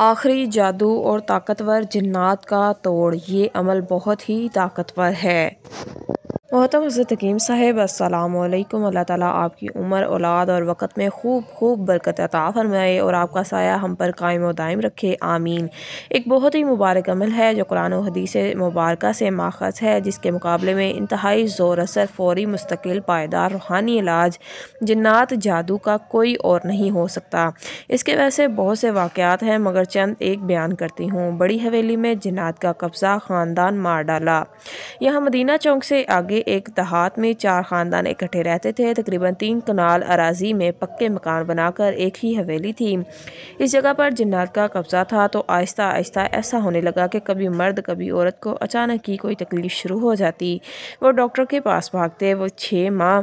آخری جادو اور طاقتور جنات کا توڑ، یہ عمل بہت ہی طاقتور ہے۔ محترم حضرت حکیم صاحب، السلام علیکم۔ اللہ تعالیٰ آپ کی عمر، اولاد اور وقت میں خوب برکت عطا فرمائے اور آپ کا سایہ ہم پر قائم و دائم رکھے، آمین۔ ایک بہت ہی مبارک عمل ہے جو قرآن و حدیث مبارکہ سے ماخذ ہے، جس کے مقابلے میں انتہائی زور اثر، فوری، مستقل، پائیدار روحانی علاج جنات جادو کا کوئی اور نہیں ہو سکتا۔ اس کے ویسے بہت سے واقعات ہیں، مگر چند ایک بیان کرتی ہوں۔ بڑی حویلی میں جنات کا قبضہ، خاندان مار ڈالا۔ یہاں مدینہ چوک سے آگے ایک دیہات میں 4 خاندان اکٹھے رہتے تھے۔ تقریباً 3 کنال اراضی میں پکے مکان بنا کر ایک ہی حویلی تھی۔ اس جگہ پر جنات کا قبضہ تھا تو آہستہ آہستہ ایسا ہونے لگا کہ کبھی مرد کبھی عورت کو اچانک ہی کوئی تکلیف شروع ہو جاتی۔ وہ ڈاکٹر کے پاس بھاگتے، وہ 6 ماہ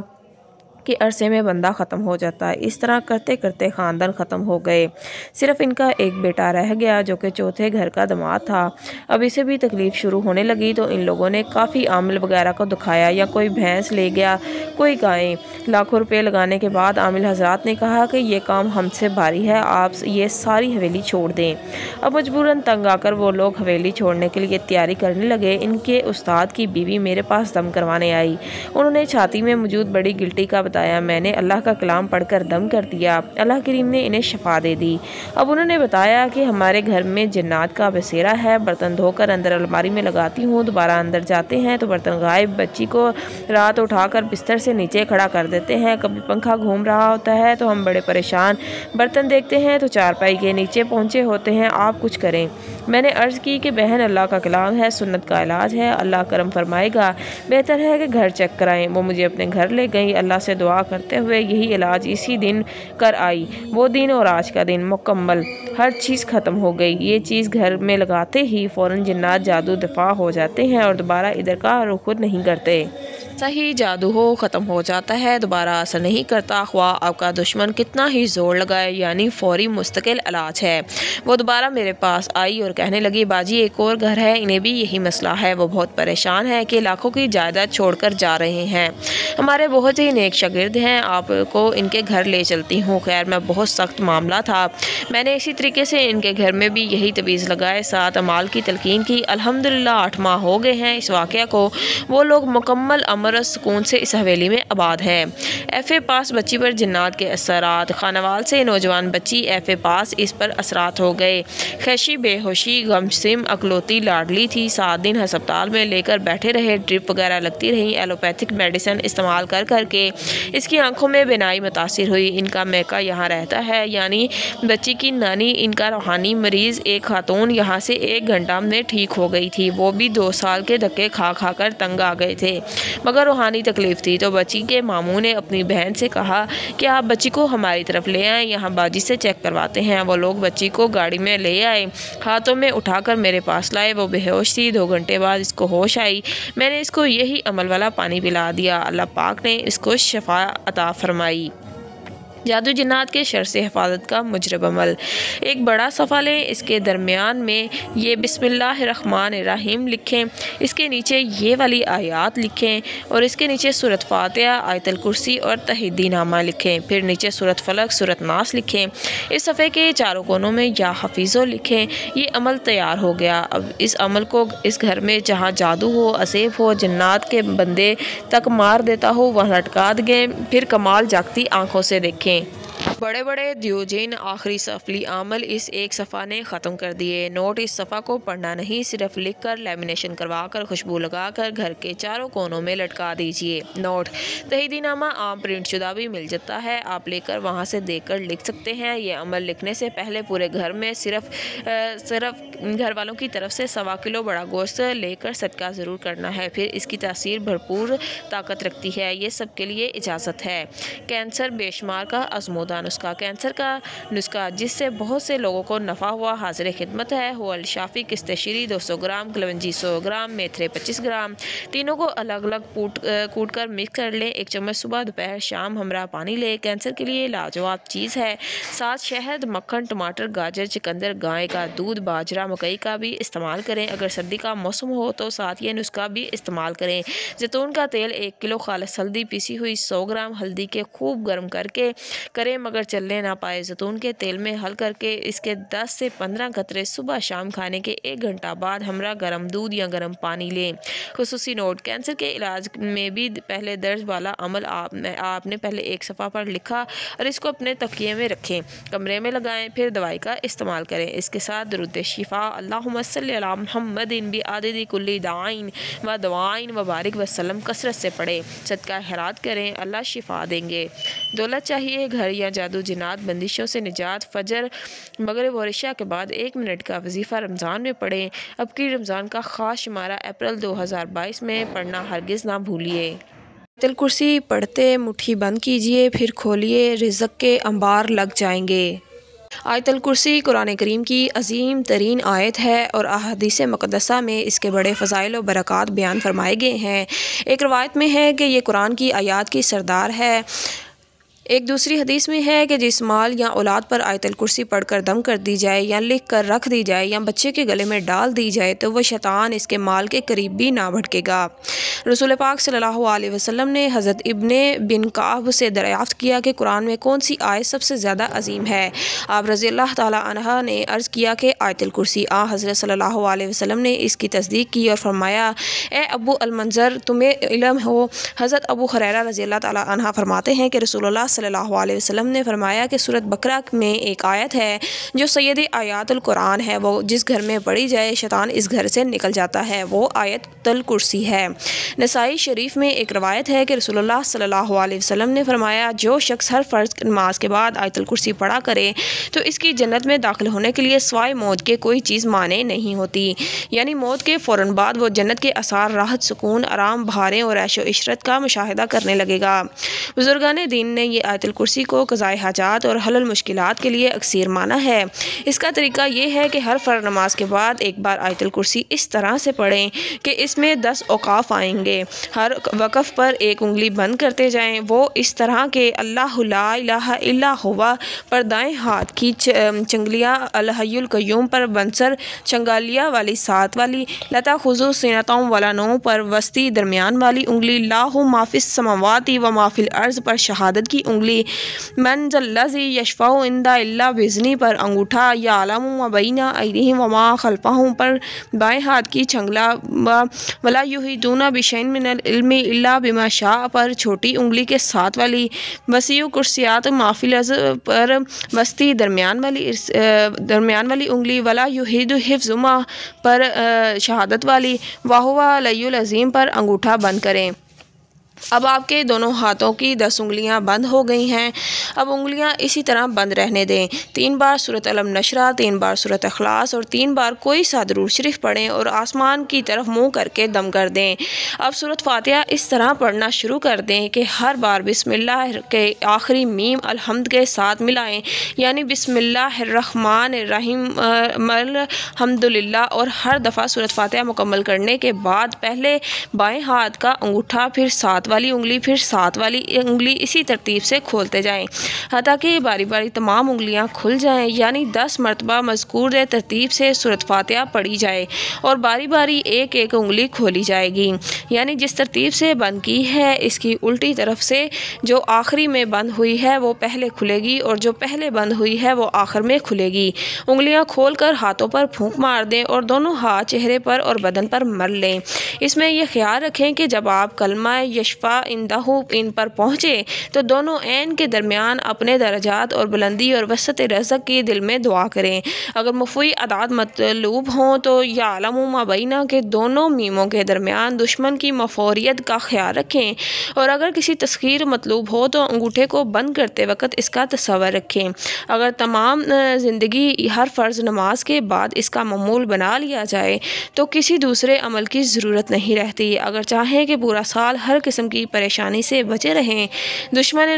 کے عرصے میں بندہ ختم ہو جاتا۔ اس طرح کرتے کرتے خاندان ختم ہو گئے۔ صرف ان کا ایک بیٹا رہ گیا جو کہ چوتھے گھر کا داماد تھا۔ اب اسے بھی تکلیف شروع ہونے لگی تو ان لوگوں نے کافی عامل وغیرہ کو دکھایا، یا کوئی بھینس لے گیا، کوئی گائیں۔ لاکھوں روپے لگانے کے بعد عامل حضرات نے کہا کہ یہ کام ہم سے بھاری ہے، آپ یہ ساری حویلی چھوڑ دیں۔ اب مجبوراً تنگ آ کر وہ لوگ حویلی چھوڑنے کے لیے تیاری کرنے لگے۔ ان کے استاد کی بیوی میرے پاس دم کروانے آئی۔ انہوں نے چھاتی میں موجود بڑی گلٹی کا بتایا، میں نے اللہ کا کلام پڑھ کر دم کر دیا، اللہ کریم نے انہیں شفا دے دی۔ اب انہوں نے بتایا کہ ہمارے گھر میں جنات کا بسیرا ہے، برتن دھو کر اندر الماری میں لگاتی ہوں، دوبارہ اندر جاتے ہیں تو برتن غائب، بچی کو رات اٹھا کر بستر سے نیچے کھڑا کر دیتے ہیں، کبھی پنکھا گھوم رہا ہوتا ہے تو ہم بڑے پریشان، برتن دیکھتے ہیں تو چارپائی کے نیچے پہنچے ہوتے ہیں، آپ کچھ کریں۔ میں نے عرض کی کہ بہن، اللہ کا کلام ہے، سنت کا علاج ہے، اللہ کرم فرمائے گا، بہتر ہے کہ گھر چیک کرائیں۔ وہ مجھے اپنے گھر لے گئی، اللہ سے دعا کرتے ہوئے یہی علاج اسی دن کر آئی۔ وہ دن اور آج کا دن مکمل، ہر چیز ختم ہو گئی۔ یہ چیز گھر میں لگاتے ہی فوراً جنات جادو دفاع ہو جاتے ہیں اور دوبارہ ادھر کا رخ خود نہیں کرتے۔ صحیح جادو ہو ختم ہو جاتا ہے، دوبارہ اثر نہیں کرتا، خواہ آپ کا دشمن کتنا ہی زور لگائے، یعنی فوری مستقل علاج ہے۔ وہ دوبارہ میرے پاس آئی اور کہنے لگی، باجی ایک اور گھر ہے، انہیں بھی یہی مسئلہ ہے، وہ بہت پریشان ہے کہ لاکھوں کی جائیداد چھوڑ کر جا رہے ہیں، ہمارے بہت ہی نیک شاگرد ہیں، آپ کو ان کے گھر لے چلتی ہوں۔ خیر میں بہت سخت معاملہ تھا، میں نے اسی طریقے سے ان کے گھر میں بھی یہی تویز لگائے، 7 اعمال کی تلقین کی، الحمدللہ 8 ماہ ہو گئے ہیں اس واقعہ کو، وہ لوگ مکمل امر و سکون سے اس حویلی میں آباد ہیں۔ ایف اے پاس بچی پر جنات کے اثرات، خانوال سے نوجوان بچی ایف اے پاس، اس پر اثرات ہو گئے، خیشی، بے ہوشی، غمسم، اکلوتی لاڈلی تھی، 7 دن ہسپتال میں لے کر بیٹھے رہے، ڈرپ وغیرہ لگتی رہی، ایلوپیتھک میڈیسن استعمال کر کے اس کی آنکھوں میں بینائی متاثر ہوئی۔ ان کا میکا یہاں رہتا ہے، یعنی بچی کی نانی، ان کا روحانی مریض ایک خاتون یہاں سے 1 گھنٹہ میں ٹھیک ہو گئی تھی، وہ بھی 2 سال کے دھکے کھا کر تنگ آ گئے تھے، مگر روحانی تکلیف تھی، تو بچی کے ماموں نے اپنی بہن سے کہا کہ آپ بچی کو ہماری طرف لے آئیں، یہاں باجی سے چیک کرواتے ہیں۔ وہ لوگ بچی کو گاڑی میں لے آئے، ہاتھوں میں اٹھا کر میرے پاس لائے، وہ بے ہوش تھی، 2 گھنٹے بعد اس کو ہوش آئی، میں نے اس کو یہی عمل والا پانی پلا دیا، اللہ پاک نے اس کو شفا عطا فرمائی۔ جادو جنات کے شر سے حفاظت کا مجرب عمل، ایک بڑا صفحہ لیں، اس کے درمیان میں یہ بسم اللہ الرحمن الرحیم لکھیں، اس کے نیچے یہ والی آیات لکھیں، اور اس کے نیچے سورۃ فاتحہ، آیت الکرسی اور تحیدی نامہ لکھیں، پھر نیچے سورۃ فلق، سورۃ ناس لکھیں، اس صفحے کے چاروں کونوں میں یا حفیظو لکھیں۔ یہ عمل تیار ہو گیا۔ اب اس عمل کو اس گھر میں جہاں جادو ہو، اسیف ہو، جنات کے بندے تک مار دیتا ہو، وہاں لٹکا دیں، پھر کمال جاگتی آنکھوں سے دیکھیں۔ بڑے بڑے دیوجین آخری سفلی عمل اس ایک صفحہ نے ختم کر دیے۔ نوٹ: اس صفحہ کو پڑھنا نہیں، صرف لکھ کر لیمینیشن کروا کر خوشبو لگا کر گھر کے چاروں کونوں میں لٹکا دیجیے۔ نوٹ: تحیدی نامہ عام پرنٹ شدہ بھی مل جاتا ہے، آپ لے کر وہاں سے دیکھ کر لکھ سکتے ہیں۔ یہ عمل لکھنے سے پہلے پورے گھر میں صرف گھر والوں کی طرف سے 1.25 کلو بڑا گوشت لے کر صدقہ ضرور کرنا ہے، پھر اس کی تاثیر بھرپور طاقت رکھتی ہے، یہ سب کے لیے اجازت ہے۔ کینسر بے شمار کا آزمودہ نسخہ، کینسر کا نسخہ جس سے بہت سے لوگوں کو نفع ہوا، حاضر خدمت ہے۔ ہو الشافی، قسط شیری 200 گرام، کلونجی 100 گرام، میتھرے 25 گرام، تینوں کو الگ الگ کوٹ کر مکس کر لیں، 1 چمچ صبح، دوپہر، شام ہمراہ پانی لیں، کینسر کے لیے لاجواب چیز ہے۔ ساتھ شہد، مکھن، ٹماٹر، گاجر، چقندر، گائے کا دودھ، باجرہ، مکئی کا بھی استعمال کریں، اگر سردی کا موسم ہو تو ساتھ یہ نسخہ بھی استعمال کریں۔ زیتون کا تیل 1 کلو، خالص ہلدی پیسی ہوئی 100 گرام، ہلدی کے خوب گرم کر کے کریں مگر چلنے نہ پائے۔ زیتون کے تیل میں حل کر کے اس کے 10 سے 15 قطرے صبح شام کھانے کے 1 گھنٹہ بعد ہمراہ گرم دودھ یا گرم پانی لیں۔ خصوصی نوٹ: کینسر کے علاج میں بھی پہلے درج والا عمل آپ نے پہلے ایک صفحہ پر لکھا اور اس کو اپنے تکیے میں رکھیں، کمرے میں لگائیں، پھر دوائی کا استعمال کریں۔ اس کے ساتھ درود شفا اللہم صلی علی محمد بعدد کل دعائن و دعائن و بارک وسلم کثرت سے پڑھیں۔ صدقہ خیرات کریں، اللہ شفا دیں گے۔ دولت چاہیے، گھر یا جادو جنات بندشوں سے نجات؟ فجر، مغرب اور عشاء کے بعد 1 منٹ کا وظیفہ رمضان میں پڑھیں۔ اب کی رمضان کا خاص شمارہ اپریل 2022 میں پڑھنا ہرگز نہ بھولیے۔ آیت الکرسی پڑھتے مٹھی بند کیجیے، پھر کھولیے، رزق کے انبار لگ جائیں گے۔ آیت الکرسی قرآن کریم کی عظیم ترین آیت ہے اور احادیث مقدسہ میں اس کے بڑے فضائل و برکات بیان فرمائے گئے ہیں۔ ایک روایت میں ہے کہ یہ قرآن کی آیات کی سردار ہے۔ ایک دوسری حدیث میں ہے کہ جس مال یا اولاد پر آیت الکرسی پڑھ کر دم کر دی جائے یا لکھ کر رکھ دی جائے یا بچے کے گلے میں ڈال دی جائے تو وہ شیطان اس کے مال کے قریب بھی نہ بھٹکے گا۔ رسول پاک صلی اللہ علیہ وسلم نے حضرت ابن بن کعب سے دریافت کیا کہ قرآن میں کون سی آیت سب سے زیادہ عظیم ہے؟ آپ رضی اللہ تعالیٰ عنہ نے عرض کیا کہ آیت الکرسی۔ حضرت صلی اللہ علیہ وسلم نے اس کی تصدیق کی اور فرمایا، اے ابو المنذر، تمہیں علم ہو؟ حضرت ابو ہریرہ رضی اللہ تعالیٰ عنہ فرماتے ہیں کہ رسول اللہ صلی اللہ علیہ وسلم نے فرمایا کہ سورۃ بقرہ میں ایک آیت ہے جو سید آیات القرآن ہے، وہ جس گھر میں پڑھی جائے شیطان اس گھر سے نکل جاتا ہے، وہ آیت الکرسی ہے۔ نسائی شریف میں ایک روایت ہے کہ رسول اللہ صلی اللہ علیہ وسلم نے فرمایا، جو شخص ہر فرض نماز کے بعد آیت الکرسی پڑھا کرے تو اس کی جنت میں داخل ہونے کے لیے سوائے موت کے کوئی چیز مانع نہیں ہوتی، یعنی موت کے فوراً بعد وہ جنت کے آثار، راحت، سکون، آرام، بہاریں اور عیش و عشرت کا مشاہدہ کرنے لگے گا۔ بزرگان دین نے یہ آیت الکرسی کو قضاء حاجات اور حل المشکلات کے لیے اکثیر مانا ہے۔ اس کا طریقہ یہ ہے کہ ہر فرض نماز کے بعد ایک بار آیت الکرسی اس طرح سے پڑھیں کہ اس میں 10 اوقاف آئیں گے، ہر وقف پر 1 انگلی بند کرتے جائیں، وہ اس طرح کہ اللہ لا الہ الا ہوا پر دائیں ہاتھ کی چنگلیاں الحی القیوم پر بنسر چنگالیہ والی ساتھ والی، لتا خضو سینۃ ولا نوم پر وسطی درمیان والی انگلی، لاہ ما فی السماوات و ما فی الارض پر شہادت کی انگلی، من ذا الذی یشفع عندہ الا باذنہ پر انگوٹھا، یعلم ما بین ایدیہم و ما خلفہم پر بائیں ہاتھ کی چھنگلا، ولا یحیطون بشیء من العلم الا بما شاء پر چھوٹی انگلی کے ساتھ والی، وسیع کرسیات ما فی الارض پر وسطی درمیان والی انگلی، ولا یحیط حفظہما پر شہادت والی، وہو العلی العظیم پر انگوٹھا بند کریں۔ اب آپ کے دونوں ہاتھوں کی 10 انگلیاں بند ہو گئی ہیں۔ اب انگلیاں اسی طرح بند رہنے دیں۔ 3 بار سورۃ الم نشرہ، 3 بار سورۃ اخلاص اور 3 بار کوئی سا درود شریف پڑھیں اور آسمان کی طرف منہ کر کے دم کر دیں۔ اب سورۃ فاتحہ اس طرح پڑھنا شروع کر دیں کہ ہر بار بسم اللہ کے آخری میم الحمد کے ساتھ ملائیں، یعنی بسم اللہ الرحمن الرحیم الحمدللہ، اور ہر دفعہ سورۃ فاتحہ مکمل کرنے کے بعد پہلے بائیں ہاتھ کا انگوٹھا، پھر ساتھ والی انگلی، پھر ساتھ والی انگلی اسی ترتیب سے کھولتے جائیں حتیٰ کہ باری باری تمام انگلیاں کھل جائیں، یعنی 10 مرتبہ مذکور ترتیب سے سورۃ فاتحہ پڑھی جائے اور باری باری ایک ایک انگلی کھولی جائے گی، یعنی جس ترتیب سے بند کی ہے اس کی الٹی طرف سے جو آخری میں بند ہوئی ہے وہ پہلے کھلے گی اور جو پہلے بند ہوئی ہے وہ آخر میں کھلے گی۔ انگلیاں کھول کر ہاتھوں پر پھونک مار دیں اور دونوں ہاتھ چہرے پر اور بدن پر مل لیں۔ اس میں یہ خیال رکھیں کہ جب آپ کلمہ یشفع عندہ ان پر پہنچے تو دونوں عین کے درمیان اپنے درجات اور بلندی اور وسعت رزق کی دل میں دعا کریں۔ اگر مفوی اعداد مطلوب ہوں تو یعلم ما بینہ کے دونوں میموں کے درمیان دشمن کی مفوریت کا خیال رکھیں، اور اگر کسی تسخیر مطلوب ہو تو انگوٹھے کو بند کرتے وقت اس کا تصور رکھیں۔ اگر تمام زندگی ہر فرض نماز کے بعد اس کا معمول بنا لیا جائے تو کسی دوسرے عمل کی ضرورت نہیں رہتی۔ اگر چاہیں کہ پورا سال ہر قسم کی پریشانی سے بچے رہیں، دشمن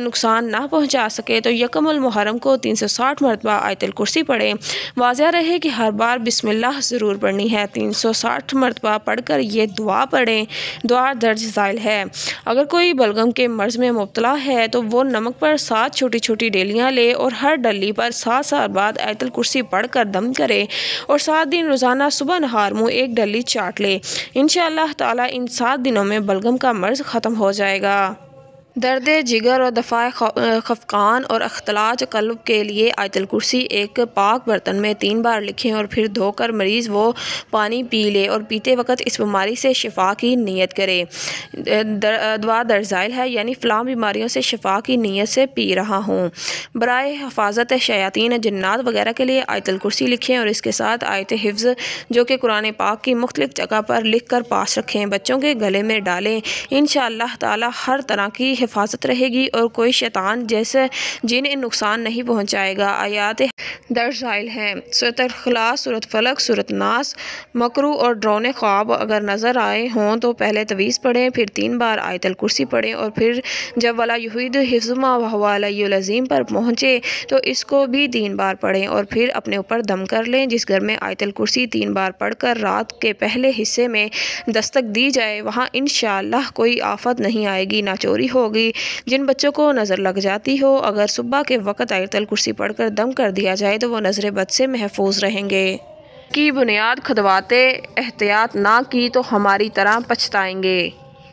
نقصان نہ پہنچا سکے، تو یکم المحرم کو 360 مرتبہ آیت الکرسی پڑھیں۔ واضح رہے کہ ہر بار بسم اللہ ضرور پڑھنی ہے۔ 360 مرتبہ پڑھ کر یہ دعا پڑھیں۔ دعا درج ذیل ہے۔ اگر کوئی بلغم کے مرض میں مبتلا ہے تو وہ نمک پر 7 چھوٹی چھوٹی ڈیلیاں لے اور ہر ڈلی پر 7 سال بعد آیت الکرسی پڑھ کر دم کرے اور 7 دن روزانہ صبح نہار منہ 1 ڈلی چاٹ لے۔ انشاءاللہ تعالیٰ ان 7 دنوں میں بلغم کا مرض ختم ہو جائے گا۔ درد جگر اور دفاع خفقان اور اختلاج قلب کے لیے آیت الکرسی ایک پاک برتن میں 3 بار لکھیں اور پھر دھو کر مریض وہ پانی پی لے اور پیتے وقت اس بیماری سے شفا کی نیت کرے۔ دعا در ذیل ہے، یعنی فلاں بیماریوں سے شفا کی نیت سے پی رہا ہوں۔ برائے حفاظت شیاطین جنات وغیرہ کے لیے آیت الکرسی لکھیں اور اس کے ساتھ آیت حفظ جو کہ قرآن پاک کی مختلف جگہ پر لکھ کر پاس رکھیں، بچوں کے گلے میں ڈالیں۔ انشاءاللہ تعالی ہر طرح کی حفاظت رہے گی اور کوئی شیطان جیسے جن نقصان نہیں پہنچائے گا۔ آیات درج ذیل ہیں: سورۃ الاخلاص، سورۃ فلق، سورۃ ناس۔ مکروہ اور ڈراؤنے خواب اگر نظر آئے ہوں تو پہلے تعویذ پڑھیں، پھر 3 بار آیت الکرسی پڑھیں اور پھر جب ولا یحیط حفظہما وہو العلی العظیم پر پہنچے تو اس کو بھی 3 بار پڑھیں اور پھر اپنے اوپر دم کر لیں۔ جس گھر میں آیت الکرسی 3 بار پڑھ کر رات کے پہلے حصے میں دستک دی جائے وہاں انشاءاللہ کوئی آفت نہیں آئے گی، نہ چوری ہوگی۔ جن بچوں کو نظر لگ جاتی ہو اگر صبح کے وقت آیت الکرسی پڑھ کر دم کر دیا جائے تو وہ نظر بد سے محفوظ رہیں گے۔ کی بنیاد کھدواتے احتیاط نہ کی تو ہماری طرح پچھتائیں گے۔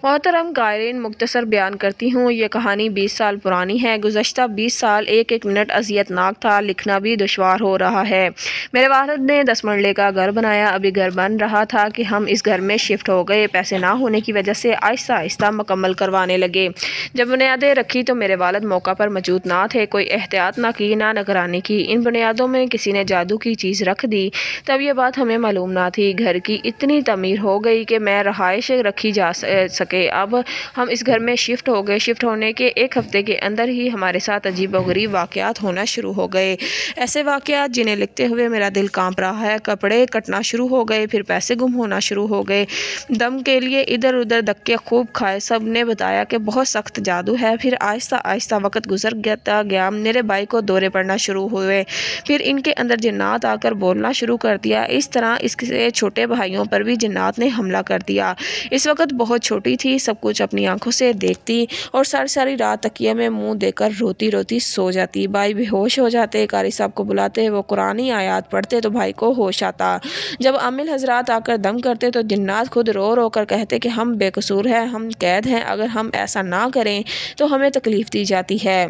محترم قائرین، مختصر بیان کرتی ہوں۔ یہ کہانی 20 سال پرانی ہے۔ گزشتہ 20 سال ایک ایک منٹ اذیت ناک تھا، لکھنا بھی دشوار ہو رہا ہے۔ میرے والد نے 10 مرلے کا گھر بنایا، ابھی گھر بن رہا تھا کہ ہم اس گھر میں شفٹ ہو گئے۔ پیسے نہ ہونے کی وجہ سے آہستہ آہستہ مکمل کروانے لگے۔ جب بنیادیں رکھی تو میرے والد موقع پر موجود نہ تھے، کوئی احتیاط نہ کی، نہ نگرانی کی۔ ان بنیادوں میں کسی نے جادو کی چیز رکھ دی۔ تب یہ بات ہمیں معلوم نہ تھی۔ گھر کی اتنی تعمیر ہو گئی کہ میں رہائش رکھی جا سکے۔ اب ہم اس گھر میں شفٹ ہو گئے۔ شفٹ ہونے کے 1 ہفتے کے اندر ہی ہمارے ساتھ عجیب و غریب واقعات ہونا شروع ہو گئے۔ ایسے واقعات جنہیں لکھتے ہوئے میرا دل کانپ رہا ہے۔ کپڑے کٹنا شروع ہو گئے، پھر پیسے گم ہونا شروع ہو گئے۔ دم کے لیے ادھر ادھر دھکے خوب کھائے۔ سب نے بتایا کہ بہت سخت جادو ہے۔ پھر آہستہ آہستہ وقت گزرتا گیا۔ میرے بھائی کو دورے پڑنا شروع ہوئے، پھر ان کے اندر جنات آ کر بولنا شروع کر دیا۔ اس طرح اس کے چھوٹے بھائیوں پر بھی جنات نے حملہ کر دیا۔ اس وقت بہت چھوٹی تھی، سب کچھ اپنی آنکھوں سے دیکھتی اور ساری رات تکیے میں منہ دے کر روتی روتی سو جاتی۔ بھائی بے ہوش ہو جاتے، قاری صاحب کو بلاتے، وہ قرآنی آیات پڑھتے تو بھائی کو ہوش آتا۔ جب عامل حضرات آ کر دم کرتے تو جنات خود رو رو کر کہتے کہ ہم بے قصور ہیں، ہم قید ہیں، اگر ہم ایسا نہ کریں تو ہمیں تکلیف دی جاتی ہے۔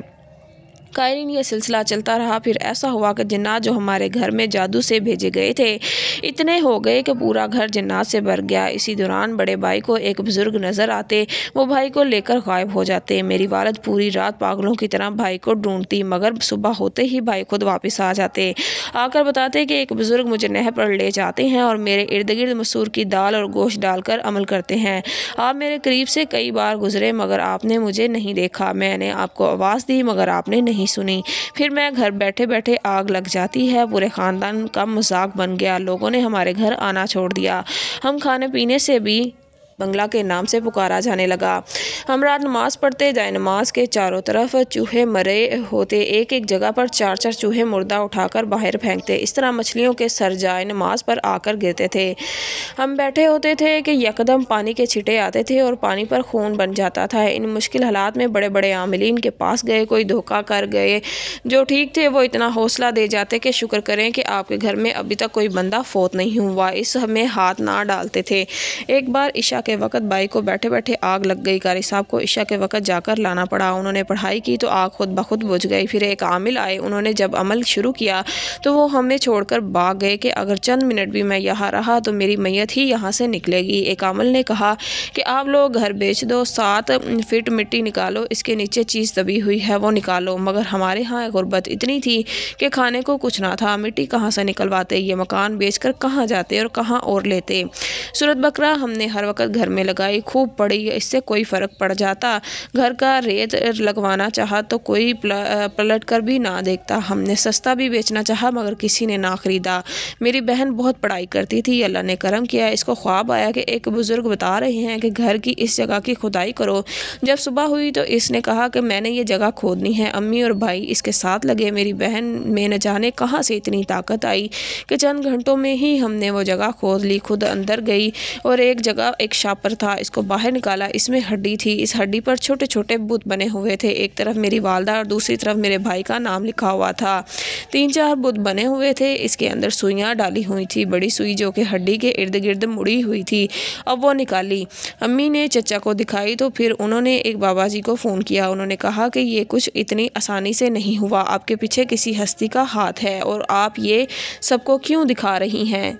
قائرین، یہ سلسلہ چلتا رہا۔ پھر ایسا ہوا کہ جنات جو ہمارے گھر میں جادو سے بھیجے گئے تھے اتنے ہو گئے کہ پورا گھر جنات سے بھر گیا۔ اسی دوران بڑے بھائی کو ایک بزرگ نظر آتے، وہ بھائی کو لے کر غائب ہو جاتے۔ میری والد پوری رات پاگلوں کی طرح بھائی کو ڈھونڈتی، مگر صبح ہوتے ہی بھائی خود واپس آ جاتے، آ کر بتاتے کہ ایک بزرگ مجھے نہر پر لے جاتے ہیں اور میرے ارد گرد مسور کی دال اور گوشت ڈال کر عمل کرتے ہیں۔ آپ میرے قریب سے کئی بار گزرے مگر آپ نے مجھے نہیں دیکھا، میں نے آپ کو آواز دی مگر آپ نے نہیں سنی۔ پھر میں گھر بیٹھے بیٹھے آگ لگ جاتی ہے، پورے خاندان کا مذاق بن گیا، لوگوں نے ہمارے گھر آنا چھوڑ دیا، ہم کھانے پینے سے بھی بنگلہ کے نام سے پکارا جانے لگا۔ ہم رات نماز پڑھتے، جائے نماز کے چاروں طرف چوہے مرے ہوتے، ایک ایک جگہ پر 4 چوہے مردہ اٹھا کر باہر پھینکتے، اس طرح مچھلیوں کے سر جائے نماز پر آ کر گرتے تھے۔ ہم بیٹھے ہوتے تھے کہ یکدم پانی کے چھٹے آتے تھے اور پانی پر خون بن جاتا تھا۔ ان مشکل حالات میں بڑے بڑے عاملین کے پاس گئے، کوئی دھوکہ کر گئے، جو ٹھیک تھے وہ اتنا حوصلہ دے جاتے کہ شکر کریں کہ آپ کے گھر میں ابھی تک کوئی بندہ فوت نہیں ہوا، اس میں ہاتھ نہ ڈالتے تھے۔ ایک بار عشاء کے وقت بھائی کو بیٹھے بیٹھے آگ لگ گئی، قاری صاحب کو عشاء کے وقت جا کر لانا پڑا، انہوں نے پڑھائی کی تو آگ خود بخود بجھ گئی۔ پھر ایک عامل آئے، انہوں نے جب عمل شروع کیا تو وہ ہمیں چھوڑ کر بھاگ گئے کہ اگر چند منٹ بھی میں یہاں رہا تو میری میت ہی یہاں سے نکلے گی۔ ایک عامل نے کہا کہ آپ لوگ گھر بیچ دو، 7 فٹ مٹی نکالو، اس کے نیچے چیز دبی ہوئی ہے وہ نکالو، مگر ہمارے ہاں غربت اتنی تھی کہ کھانے کو کچھ نہ تھا، مٹی کہاں سے نکلواتے، یہ مکان بیچ کر کہاں جاتے اور کہاں اور لیتے۔ سورۃ بقرہ ہم نے ہر وقت گھر میں لگائی، خوب پڑھی، اس سے کوئی فرق پڑ جاتا، گھر کا ریت لگوانا چاہا تو کوئی پلٹ کر بھی نہ دیکھتا، ہم نے سستا بھی بیچنا چاہا مگر کسی نے نہ خریدا۔ میری بہن بہت پڑھائی کرتی تھی، اللہ نے کرم کیا، اس کو خواب آیا کہ ایک بزرگ بتا رہے ہیں کہ گھر کی اس جگہ کی کھدائی کرو۔ جب صبح ہوئی تو اس نے کہا کہ میں نے یہ جگہ کھودنی ہے، امی اور بھائی اس کے ساتھ لگے، میری بہن میں نہ جانے کہاں سے اتنی طاقت آئی کہ چند گھنٹوں میں ہی ہم نے وہ جگہ کھود لی، خود اندر گئی اور ایک جگہ ایک پیشاب پر تھا، اس کو باہر نکالا، اس میں ہڈی تھی، اس ہڈی پر چھوٹے چھوٹے بت بنے ہوئے تھے، ایک طرف میری والدہ اور دوسری طرف میرے بھائی کا نام لکھا ہوا تھا، 3-4 بت بنے ہوئے تھے، اس کے اندر سوئیاں ڈالی ہوئی تھی، بڑی سوئی جو کہ ہڈی کے ارد گرد مڑی ہوئی تھی، اب وہ نکالی، امی نے چچا کو دکھائی تو پھر انہوں نے ایک بابا جی کو فون کیا، انہوں نے کہا کہ یہ کچھ اتنی آسانی سے نہیں ہوا، آپ کے پیچھے کسی ہستی کا ہاتھ ہے اور آپ یہ سب کو کیوں دکھا رہی ہیں؟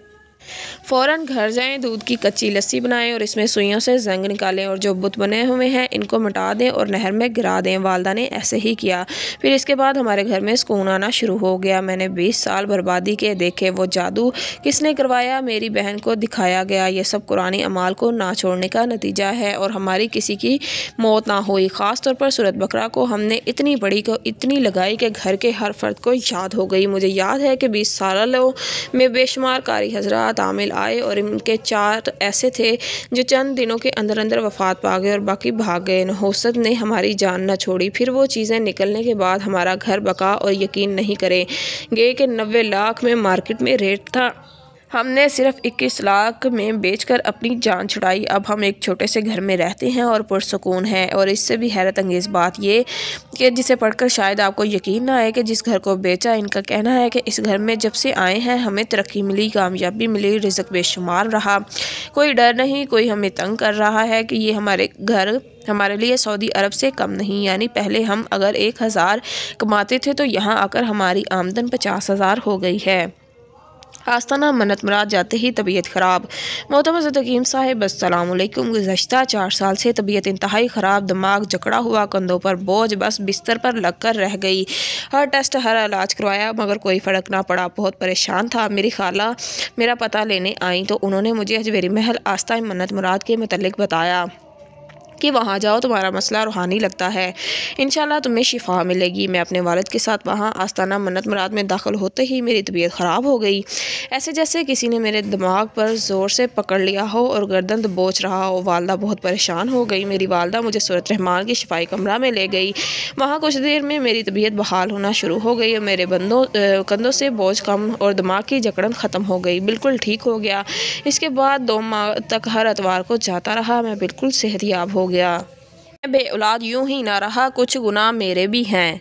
فوراً گھر جائیں، دودھ کی کچی لسی بنائیں اور اس میں سوئیوں سے زنگ نکالیں اور جو بت بنے ہوئے ہیں ان کو مٹا دیں اور نہر میں گرا دیں۔ والدہ نے ایسے ہی کیا، پھر اس کے بعد ہمارے گھر میں سکون آنا شروع ہو گیا۔ میں نے 20 سال بربادی کے دیکھے، وہ جادو کس نے کروایا؟ میری بہن کو دکھایا گیا۔ یہ سب قرآنی اعمال کو نہ چھوڑنے کا نتیجہ ہے اور ہماری کسی کی موت نہ ہوئی۔ خاص طور پر سورۃ بقرہ کو ہم نے اتنی بڑی کو اتنی لگائی کہ گھر کے ہر فرد کو یاد ہو گئی۔ مجھے یاد ہے کہ 20 سالوں میں بے شمار قاری حضرات عامل آئے اور ان کے 4 ایسے تھے جو چند دنوں کے اندر اندر وفات پا گئے اور باقی بھاگ گئے۔ نحوست نے ہماری جان نہ چھوڑی۔ پھر وہ چیزیں نکلنے کے بعد ہمارا گھر بکا اور یقین نہیں کریں گے کہ 90 لاکھ میں مارکیٹ میں ریٹ تھا، ہم نے صرف 21 لاکھ میں بیچ کر اپنی جان چھڑائی۔ اب ہم ایک چھوٹے سے گھر میں رہتے ہیں اور پرسکون ہیں، اور اس سے بھی حیرت انگیز بات یہ کہ جسے پڑھ کر شاید آپ کو یقین نہ آئے کہ جس گھر کو بیچا، ان کا کہنا ہے کہ اس گھر میں جب سے آئے ہیں ہمیں ترقی ملی، کامیابی ملی، رزق بے شمار رہا، کوئی ڈر نہیں، کوئی ہمیں تنگ کر رہا ہے کہ یہ ہمارے گھر ہمارے لیے سعودی عرب سے کم نہیں، یعنی پہلے ہم اگر 1000 کماتے تھے تو یہاں آ کر ہماری آمدن 50,000 ہو گئی ہے۔ آستانہ منت مراد جاتے ہی طبیعت خراب۔ محترم حضرت حکیم صاحب السلام علیکم، گزشتہ 4 سال سے طبیعت انتہائی خراب، دماغ جکڑا ہوا، کندھوں پر بوجھ، بس بستر پر لگ کر رہ گئی، ہر ٹیسٹ ہر علاج کروایا مگر کوئی فرق نہ پڑا، بہت پریشان تھا۔ میری خالہ میرا پتہ لینے آئیں تو انہوں نے مجھے اجمیری محل آستہ منت مراد کے متعلق بتایا کہ وہاں جاؤ، تمہارا مسئلہ روحانی لگتا ہے، انشاءاللہ تمہیں شفا ملے گی۔ میں اپنے والد کے ساتھ وہاں آستانہ منت مراد میں داخل ہوتے ہی میری طبیعت خراب ہو گئی، ایسے جیسے کسی نے میرے دماغ پر زور سے پکڑ لیا ہو اور گردن دبوچ رہا ہو۔ والدہ بہت پریشان ہو گئی۔ میری والدہ مجھے سورۃ رحمان کی شفائی کمرہ میں لے گئی، وہاں کچھ دیر میں میری طبیعت بحال ہونا شروع ہو گئی اور میرے کندھوں سے بوجھ کم اور دماغ کی جکڑن ختم ہو گئی، بالکل ٹھیک ہو گیا۔ اس کے بعد 2 ماہ تک ہر اتوار کو جاتا رہا، میں بالکل صحت یاب ہو گیا۔ میں بے اولاد یوں ہی نہ رہا، کچھ گناہ میرے بھی ہیں۔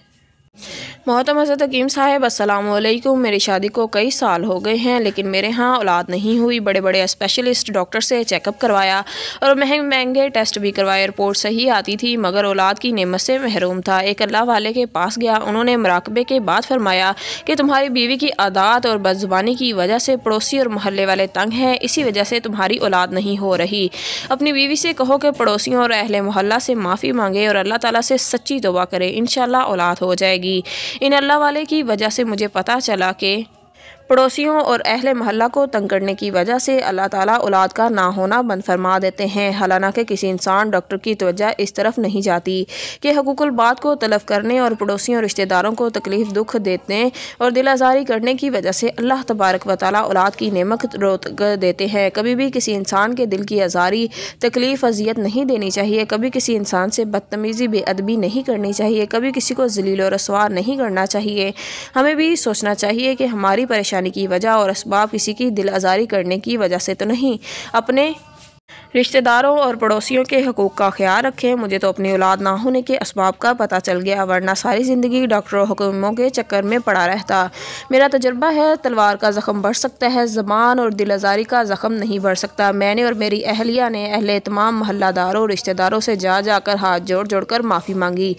محترم حضرت حکیم صاحب السلام علیکم، میری شادی کو کئی سال ہو گئے ہیں لیکن میرے ہاں اولاد نہیں ہوئی، بڑے بڑے اسپیشلسٹ ڈاکٹر سے چیک اپ کروایا اور مہنگے ٹیسٹ بھی کروائے، رپورٹ صحیح آتی تھی مگر اولاد کی نعمت سے محروم تھا۔ ایک اللہ والے کے پاس گیا، انہوں نے مراقبے کے بعد فرمایا کہ تمہاری بیوی کی عادات اور بد زبانی کی وجہ سے پڑوسی اور محلے والے تنگ ہیں، اسی وجہ سے تمہاری اولاد نہیں ہو رہی۔ اپنی بیوی سے کہو کہ پڑوسیوں اور اہل محلہ سے معافی مانگے اور اللہ تعالیٰ سے سچی توبہ کرے، انشاءاللہ اولاد ہو جائے گی۔ ان اللہ والے کی وجہ سے مجھے پتہ چلا کہ پڑوسیوں اور اہل محلہ کو تنگ کرنے کی وجہ سے اللہ تعالیٰ اولاد کا نہ ہونا بند فرما دیتے ہیں، حالانکہ کسی انسان ڈاکٹر کی توجہ اس طرف نہیں جاتی کہ حقوق البات کو تلف کرنے اور پڑوسیوں اور رشتہ داروں کو تکلیف دکھ دینے اور دل آزاری کرنے کی وجہ سے اللہ تبارک و تعالیٰ اولاد کی نعمت روک دیتے ہیں۔ کبھی بھی کسی انسان کے دل کی آزاری، تکلیف، اذیت نہیں دینی چاہیے، کبھی کسی انسان سے بدتمیزی، بے ادبی نہیں کرنی چاہیے، کبھی کسی کو ذلیل و رسوا نہیں کرنا چاہیے۔ ہمیں بھی سوچنا چاہیے کہ ہماری پریشانی کی وجہ اور اسباب کسی کی دل آزاری کرنے کی وجہ سے تو نہیں۔ اپنے رشتہ داروں اور پڑوسیوں کے حقوق کا خیال رکھیں۔ مجھے تو اپنی اولاد نہ ہونے کے اسباب کا پتہ چل گیا، ورنہ ساری زندگی ڈاکٹروں حکیموں کے چکر میں پڑا رہتا۔ میرا تجربہ ہے تلوار کا زخم بڑھ سکتا ہے، زبان اور دل آزاری کا زخم نہیں بڑھ سکتا۔ میں نے اور میری اہلیہ نے تمام محلہ داروں اور رشتہ داروں سے جا کر ہاتھ جوڑ کر معافی مانگی،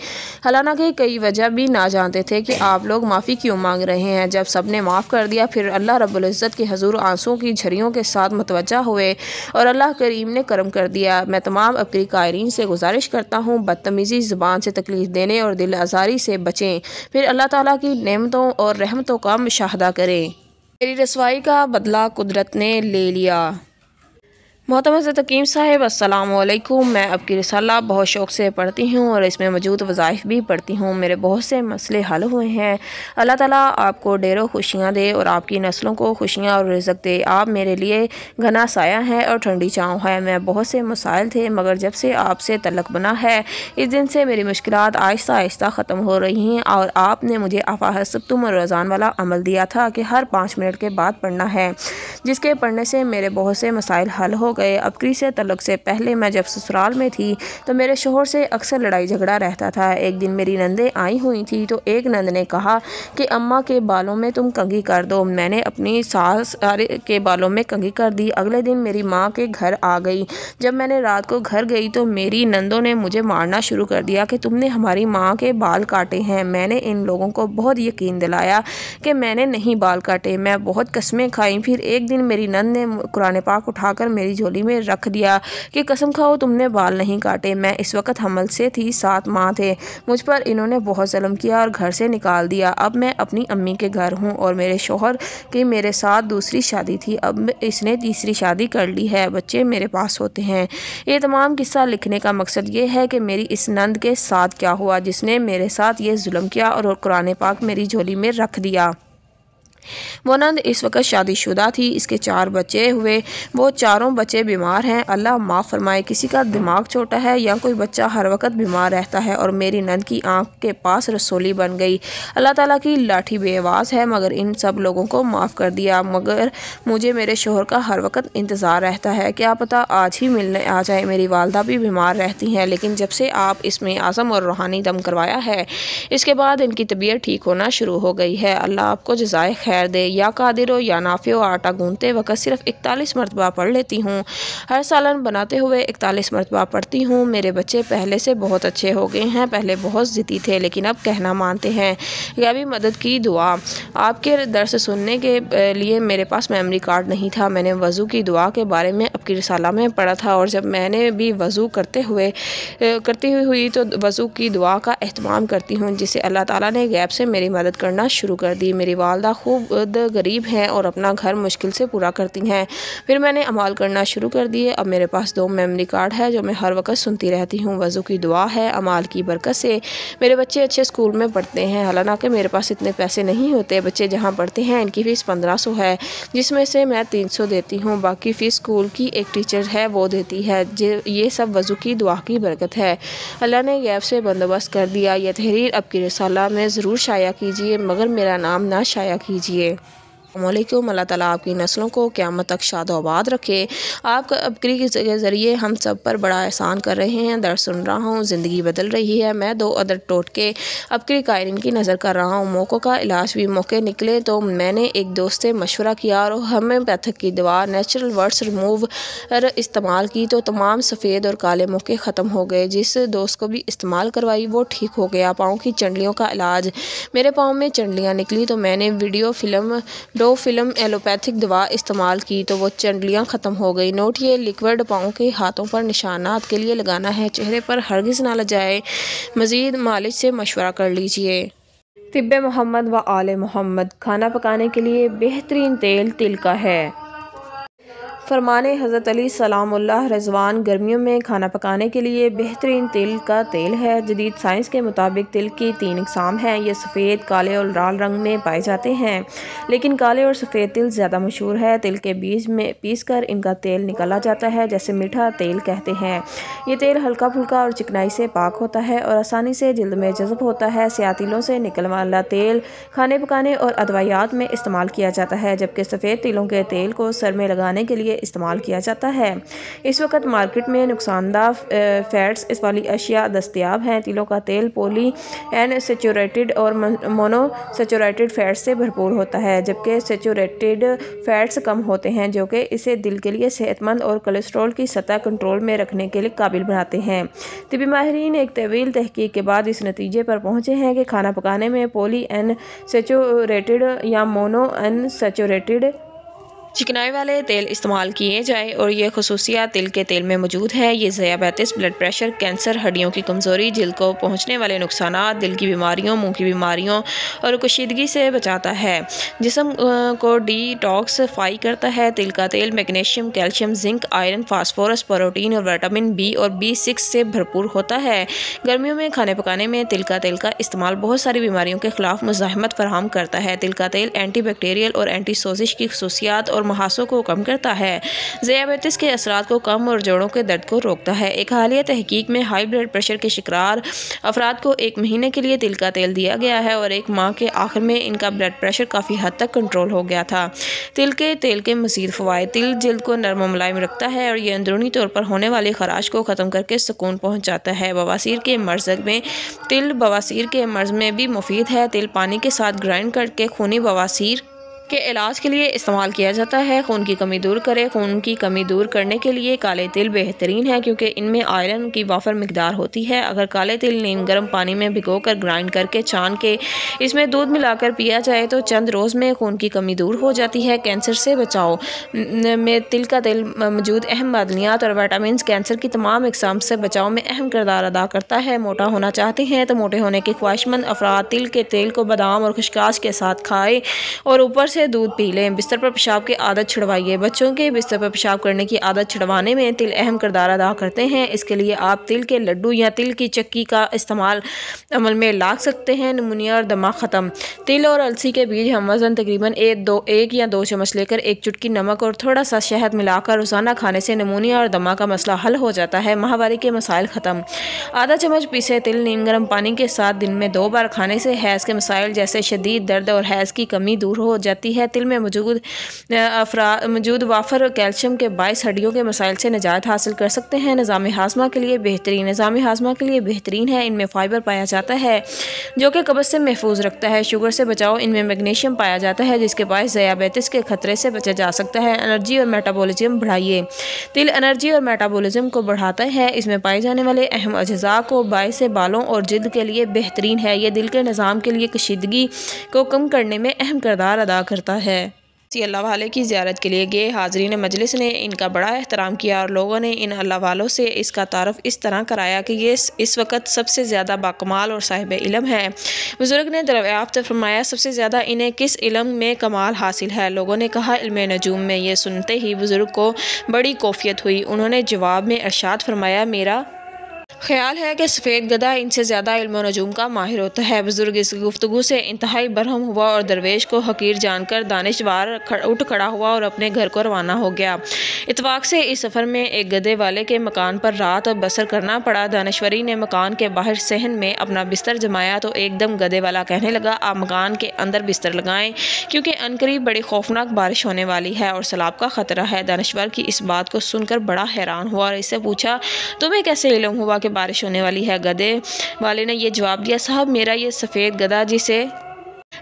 حالانکہ کئی وجہ بھی نہ جانتے تھے کہ آپ لوگ معافی کیوں مانگ رہے ہیں۔ جب سب نے معاف کر دیا پھر اللہ رب العزت کے حضور آنسوؤں کی جھریوں کے ساتھ متوجہ ہوئے اور اللہ کریم نے کرم کر دیا۔ میں تمام اپنی قائرین سے گزارش کرتا ہوں بدتمیزی، زبان سے تکلیف دینے اور دل آزاری سے بچیں، پھر اللہ تعالیٰ کی نعمتوں اور رحمتوں کا مشاہدہ کریں۔ میری رسوائی کا بدلہ قدرت نے لے لیا۔ محترم حضرت حکیم صاحب السلام علیکم، میں اب کی رسالہ بہت شوق سے پڑھتی ہوں اور اس میں موجود وظائف بھی پڑھتی ہوں، میرے بہت سے مسئلے حل ہوئے ہیں۔ اللہ تعالیٰ آپ کو ڈھیروں خوشیاں دے اور آپ کی نسلوں کو خوشیاں اور رزق دے۔ آپ میرے لیے گھنا سایہ ہیں اور ٹھنڈی چھاؤں ہے۔ میں بہت سے مسائل تھے مگر جب سے آپ سے تعلق بنا ہے اس دن سے میری مشکلات آہستہ آہستہ ختم ہو رہی ہیں، اور آپ نے مجھے افاحصبتم الرزان والا عمل دیا تھا کہ ہر 5 منٹ کے بعد پڑھنا ہے جس کے پڑھنے سے میرے بہت سے مسائل حل ہو گئے۔ ابکری سے تعلق سے پہلے میں جب سسرال میں تھی تو میرے شوہر سے اکثر لڑائی جھگڑا رہتا تھا۔ ایک دن میری نندیں آئی ہوئی تھیں تو ایک نند نے کہا کہ اماں کے بالوں میں تم کنگھی کر دو۔ میں نے اپنی ساس کے بالوں میں کنگھی کر دی۔ اگلے دن میری ماں کے گھر آ گئی۔ جب میں نے رات کو گھر گئی تو میری نندوں نے مجھے مارنا شروع کر دیا کہ تم نے ہماری ماں کے بال کاٹے ہیں۔ میں نے ان لوگوں کو بہت یقین دلایا کہ میں نے نہیں بال کاٹے۔ میں بہت قسمیں کھائیں۔ پھر ایک دن میری نند نے قرآن پاک اٹھا کر میری جھولی میں رکھ دیا کہ قسم کھاؤ تم نے بال نہیں کاٹے۔ میں اس وقت حمل سے تھی، 7 ماہ تھے۔ مجھ پر انہوں نے بہت ظلم کیا اور گھر سے نکال دیا۔ اب میں اپنی امی کے گھر ہوں اور میرے شوہر کی میرے ساتھ دوسری شادی تھی، اب اس نے تیسری شادی کر لی ہے، بچے میرے پاس ہوتے ہیں۔ یہ تمام قصہ لکھنے کا مقصد یہ ہے کہ میری اس نند کے ساتھ کیا ہوا جس نے میرے ساتھ یہ ظلم کیا اور قرآن پاک میری جھولی میں رکھ دیا۔ وہ نند اس وقت شادی شدہ تھی، اس کے 4 بچے ہوئے، وہ چاروں بچے بیمار ہیں، اللہ معاف فرمائے، کسی کا دماغ چھوٹا ہے یا کوئی بچہ ہر وقت بیمار رہتا ہے اور میری نند کی آنکھ کے پاس رسولی بن گئی۔ اللہ تعالیٰ کی لاٹھی بے آواز ہے مگر ان سب لوگوں کو معاف کر دیا، مگر مجھے میرے شوہر کا ہر وقت انتظار رہتا ہے، کیا پتہ آج ہی ملنے آ جائے۔ میری والدہ بھی بیمار رہتی ہیں لیکن جب سے آپ اسم اعظم اور روحانی دم کروایا ہے اس کے بعد ان کی طبیعت ٹھیک ہونا شروع ہو گئی ہے، اللہ آپ کو جزائے خیر دے۔ یا قادر ہو یا نافع ہو، آٹا گوندتے وقت صرف 41 مرتبہ پڑھ لیتی ہوں، ہر سالن بناتے ہوئے 41 مرتبہ پڑھتی ہوں۔ میرے بچے پہلے سے بہت اچھے ہو گئے ہیں، پہلے بہت ضدی تھے لیکن اب کہنا مانتے ہیں۔ غیبی مدد کی دعا۔ آپ کے درس سننے کے لیے میرے پاس میموری کارڈ نہیں تھا، میں نے وضو کی دعا کے بارے میں آپ کی رسالہ میں پڑھا تھا اور جب میں نے بھی وضو کرتی ہوئی تو وضو کی دعا کا اہتمام کرتی ہوں جسے اللہ تعالیٰ نے غیب سے میری مدد کرنا شروع کر دی۔ میری والدہ خوب غریب ہیں اور اپنا گھر مشکل سے پورا کرتی ہیں، پھر میں نے اعمال کرنا شروع کر دیے۔ اب میرے پاس 2 میموری کارڈ ہے جو میں ہر وقت سنتی رہتی ہوں۔ وضو کی دعا ہے، اعمال کی برکت سے میرے بچے اچھے اسکول میں پڑھتے ہیں، حالانکہ میرے پاس اتنے پیسے نہیں ہوتے۔ بچے جہاں پڑھتے ہیں ان کی فیس 1500 ہے جس میں سے میں 300 دیتی ہوں، باقی فیس اسکول کی ایک ٹیچر ہے وہ دیتی ہے۔ یہ سب وضو کی دعا کی برکت ہے، اللہ نے غیب سے بندوبست کر دیا۔ یہ تحریر اب کی رسالہ میں ضرور شائع کیجیے مگر میرا نام نہ شائع کیجیے۔ السلام علیکم، اللہ تعالیٰ آپ کی نسلوں کو قیامت تک شاد و آباد رکھے۔ آپ کا ابکری کے ذریعے ہم سب پر بڑا احسان کر رہے ہیں، درس سن رہا ہوں، زندگی بدل رہی ہے۔ میں 2 عدد ٹوٹکے ابکری قائرین کی نظر کر رہا ہوں، موقعوں کا علاج بھی موقع نکلے تو میں نے ایک دوست سے مشورہ کیا اور ہومیوپیتھک کی دوا نیچرل ورڈس ریموور استعمال کی تو تمام سفید اور کالے موقع ختم ہو گئے۔ جس دوست کو بھی استعمال کروائی وہ ٹھیک ہو گیا۔ پاؤں کی چنڈلیوں کا علاج، میرے پاؤں میں چنڈلیاں نکلی تو میں نے ڈو فلم ایلوپیتھک دوا استعمال کی تو وہ چنڈلیاں ختم ہو گئی۔ نوٹ: یہ لیکوڈ پاؤں کے ہاتھوں پر نشانات کے لیے لگانا ہے، چہرے پر ہرگز نہ لگائیں، مزید معالج سے مشورہ کر لیجیے۔ طب محمد و آل محمد۔ کھانا پکانے کے لیے بہترین تیل تل کا ہے۔ فرمان حضرت علی سلام اللہ رضوان۔ گرمیوں میں کھانا پکانے کے لیے بہترین تل کا تیل ہے۔ جدید سائنس کے مطابق تل کی 3 اقسام ہیں، یہ سفید، کالے اور لال رنگ میں پائے جاتے ہیں، لیکن کالے اور سفید تل زیادہ مشہور ہے۔ تل کے بیج میں پیس کر ان کا تیل نکالا جاتا ہے جسے میٹھا تیل کہتے ہیں۔ یہ تیل ہلکا پھلکا اور چکنائی سے پاک ہوتا ہے اور آسانی سے جلد میں جذب ہوتا ہے۔ سیاہ تلوں سے نکلنے والا تیل کھانے پکانے اور ادویات میں استعمال کیا جاتا ہے، جبکہ سفید تلوں کے تیل کو سر میں لگانے کے لیے استعمال کیا جاتا ہے۔ اس وقت مارکیٹ میں نقصان دہ فیٹس والی اشیاء دستیاب ہیں۔ تلوں کا تیل پولی این سیچوریٹڈ اور مونو سیچوریٹڈ فیٹس سے بھرپور ہوتا ہے، جبکہ سیچوریٹڈ فیٹس کم ہوتے ہیں جو کہ اسے دل کے لیے صحت مند اور کولیسٹرول کی سطح کنٹرول میں رکھنے کے لیے قابل بناتے ہیں۔ طبی ماہرین ایک طویل تحقیق کے بعد اس نتیجے پر پہنچے ہیں کہ کھانا پکانے میں پولی این سیچوریٹڈ یا مونو این سیچوریٹڈ چکنائی والے تیل استعمال کیے جائیں اور یہ خصوصیات تل کے تیل میں موجود ہیں۔ یہ ذیابیطس، بلڈ پریشر، کینسر، ہڈیوں کی کمزوری، جلد کو پہنچنے والے نقصانات، دل کی بیماریوں، منہ کی بیماریوں اور کشیدگی سے بچاتا ہے، جسم کو ڈی ٹاکسیفائی کرتا ہے۔ تل کا تیل magnesium, calcium, zinc, iron, phosphorus, protein اور وٹامن بی اور B6 سے بھرپور ہوتا ہے۔ گرمیوں میں کھانے پکانے میں تل کا تیل کا استعمال بہت ساری بیماریوں کے خلاف مزاحمت فراہم کرتا ہے۔ تل کا تیل اینٹی بیکٹیریل اور اینٹی سوزش کی خصوصیات اور محاسوں کو کم کرتا ہے۔ ذیابیطس کے اثرات کو کم اور جوڑوں کے درد کو روکتا ہے۔ ایک حالیہ تحقیق میں ہائی بلڈ پریشر کے شکار افراد کو 1 مہینے کے لیے تل کا تیل دیا گیا ہے اور 1 ماہ کے آخر میں ان کا بلڈ پریشر کافی حد تک کنٹرول ہو گیا تھا۔ تل کے تیل کے مزید فوائد: تل جلد کو نرم و ملائم رکھتا ہے اور یہ اندرونی طور پر ہونے والی خراش کو ختم کر کے سکون پہنچاتا ہے۔ بواسیر کے مرض میں تل بواسیر کے مرض میں بھی مفید ہے۔ تل پانی کے ساتھ گرائنڈ کر کے خونی بواسیر کے علاج کے لیے استعمال کیا جاتا ہے۔ خون کی کمی دور کرے: خون کی کمی دور کرنے کے لیے کالے تل بہترین ہے کیونکہ ان میں آئرن کی وافر مقدار ہوتی ہے۔ اگر کالے تل نیم گرم پانی میں بھگو کر گرائنڈ کر کے چھان کے اس میں دودھ ملا کر پیا جائے تو چند روز میں خون کی کمی دور ہو جاتی ہے۔ کینسر سے بچاؤ میں تل کا تیل موجود اہم معدنیات اور وٹامنز کینسر کی تمام اقسام سے بچاؤ میں اہم کردار ادا کرتا ہے۔ موٹا ہونا چاہتے ہیں تو موٹے ہونے کے خواہشمند افراد تل کے تیل کو بادام اور خشخاش کے ساتھ کھائیں اور اوپر سے دودھ پی لیں۔ بستر پر پیشاب کی عادت چھڑوائیے: بچوں کے بستر پر پیشاب کرنے کی عادت چھڑوانے میں تل اہم کردار ادا کرتے ہیں۔ اس کے لیے آپ تل کے لڈو یا تل کی چکی کا استعمال عمل میں لا سکتے ہیں۔ نمونیا اور دمہ ختم: تل اور السی کے بیج ہم وزن تقریباً 1 یا 2 چمچ لے کر 1 چٹکی نمک اور تھوڑا سا شہد ملا کر روزانہ کھانے سے نمونیا اور دمہ کا مسئلہ حل ہو جاتا ہے۔ ماہواری کے مسائل ختم: آدھا چمچ پیسے تل نیم گرم پانی کے ساتھ دن میں 2 بار کھانے سے حیض کے مسائل جیسے شدید درد اور حیض کی کمی دور ہو جاتی ہے۔ تل میں موجود وافر کیلشیم کے باعث ہڈیوں کے مسائل سے نجات حاصل کر سکتے ہیں۔ نظام ہاضمہ کے لیے بہترین: نظام ہاضمہ کے لیے بہترین ہے۔ ان میں فائبر پایا جاتا ہے جو کہ قبض سے محفوظ رکھتا ہے۔ شوگر سے بچاؤ: ان میں میگنیشیم پایا جاتا ہے جس کے باعث ذیابیطس کے خطرے سے بچا جا سکتا ہے۔ انرجی اور میٹابولزم بڑھائیے: تل انرجی اور میٹابولزم کو بڑھاتا ہے۔ اس میں پائے جانے والے اہم اجزاء کو باعث بالوں اور جلد کے لیے بہترین ہے۔ یہ دل کے نظام کے لیے کشیدگی کو کم کرنے میں اہم کردار ادا کرتا ہے۔ کسی اللہ والے کی زیارت کے لیے گئے حاضرین مجلس نے ان کا بڑا احترام کیا اور لوگوں نے ان اللہ والوں سے اس کا تعارف اس طرح کرایا کہ یہ اس وقت سب سے زیادہ باکمال اور صاحب علم ہے۔ بزرگ نے دریافت فرمایا: سب سے زیادہ انہیں کس علم میں کمال حاصل ہے؟ لوگوں نے کہا: علم نجوم میں۔ یہ سنتے ہی بزرگ کو بڑی کیفیت ہوئی۔ انہوں نے جواب میں ارشاد فرمایا: میرا خیال ہے کہ سفید گدھا ان سے زیادہ علم و نجوم کا ماہر ہوتا ہے۔ بزرگ اس گفتگو سے انتہائی برہم ہوا اور درویش کو حقیر جان کر دانشوار اٹھ کھڑا ہوا اور اپنے گھر کو روانہ ہو گیا۔ اتفاق سے اس سفر میں ایک گدھے والے کے مکان پر رات بسر کرنا پڑا۔ دانشوری نے مکان کے باہر صحن میں اپنا بستر جمایا تو ایک دم گدھے والا کہنے لگا: آپ مکان کے اندر بستر لگائیں کیونکہ عنقریب بڑی خوفناک بارش ہونے والی ہے اور سیلاب کا خطرہ ہے۔ دانشور کی اس بات کو سن کر بڑا حیران ہوا اور اس سے پوچھا: تمہیں کیسے علم ہوا کہ بارش ہونے والی ہے؟ گدھے والے نے یہ جواب دیا: صاحب، میرا یہ سفید گدھا جسے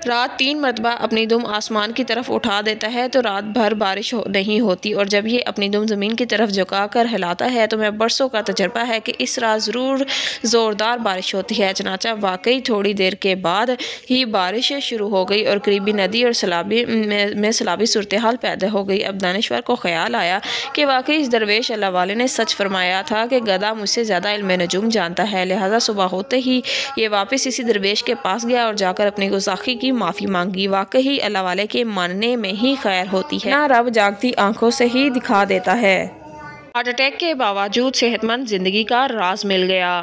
رات 3 مرتبہ اپنی دم آسمان کی طرف اٹھا دیتا ہے تو رات بھر بارش نہیں ہوتی اور جب یہ اپنی دم زمین کی طرف جھکا کر ہلاتا ہے تو میں برسوں کا تجربہ ہے کہ اس رات ضرور زوردار بارش ہوتی ہے۔ چنانچہ واقعی تھوڑی دیر کے بعد ہی بارش شروع ہو گئی اور قریبی ندی اور سیلابی صورتحال پیدا ہو گئی۔ اب دانشور کو خیال آیا کہ واقعی اس درویش اللہ والے نے سچ فرمایا تھا کہ گدھا مجھ سے زیادہ علم نجوم جانتا ہے۔ لہٰذا صبح ہوتے ہی یہ واپس اسی درویش کے پاس گیا اور جا کر اپنی گستاخی کی معافی مانگی۔ واقعی اللہ والے کے ماننے میں ہی خیر ہوتی ہے، نہ رب جاگتی آنکھوں سے ہی دکھا دیتا ہے۔ ہارٹ اٹیک کے باوجود صحت مند زندگی کا راز مل گیا۔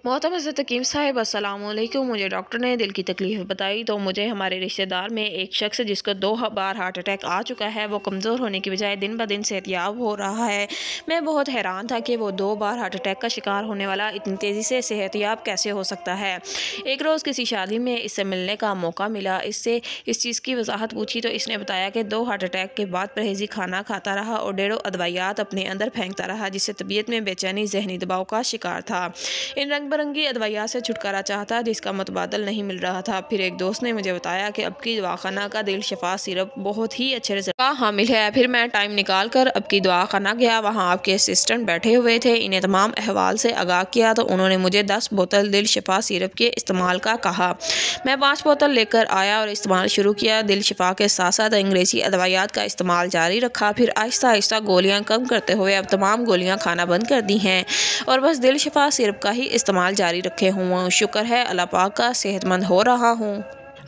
محترم حضرت حکیم صاحب السلام علیکم۔ مجھے ڈاکٹر نے دل کی تکلیف بتائی تو مجھے ہمارے رشتہ دار میں ایک شخص جس کو 2 بار ہارٹ اٹیک آ چکا ہے وہ کمزور ہونے کی بجائے دن بدن صحت یاب ہو رہا ہے۔ میں بہت حیران تھا کہ وہ 2 بار ہارٹ اٹیک کا شکار ہونے والا اتنی تیزی سے صحت یاب کیسے ہو سکتا ہے۔ ایک روز کسی شادی میں اس سے ملنے کا موقع ملا۔ اس سے اس چیز کی وضاحت پوچھی تو اس نے بتایا کہ 2 ہارٹ اٹیک کے بعد پرہیزی کھانا کھاتا رہا اور ڈھیروں ادویات اپنے اندر پھینکتا رہا جس سے طبیعت میں بے چینی ذہنی دباؤ کا شکار تھا۔ ان رنگ برنگی ادویات سے چھٹکارا چاہتا جس کا متبادل نہیں مل رہا تھا۔ پھر ایک دوست نے مجھے بتایا کہ اب کی دواخانہ کا دل شفا سیرپ بہت ہی اچھے رزلٹ کا حامل ہے۔ پھر میں ٹائم نکال کر اب کی دواخانہ گیا۔ وہاں آپ کے اسسٹنٹ بیٹھے ہوئے تھے۔ انہیں تمام احوال سے آگاہ کیا تو انہوں نے مجھے 10 بوتل دل شفا سیرپ کے استعمال کا کہا۔ میں 5 بوتل لے کر آیا اور استعمال شروع کیا۔ دل شفا کے ساتھ ساتھ انگریزی ادویات کا استعمال جاری رکھا۔ پھر آہستہ آہستہ گولیاں کم کرتے ہوئے اب تمام گولیاں کھانا بند کر دی ہیں اور بس دل شفا سیرپ کا ہی استعمال جاری رکھے ہوں۔ شکر ہے اللہ پاک کا صحت مند ہو رہا ہوں۔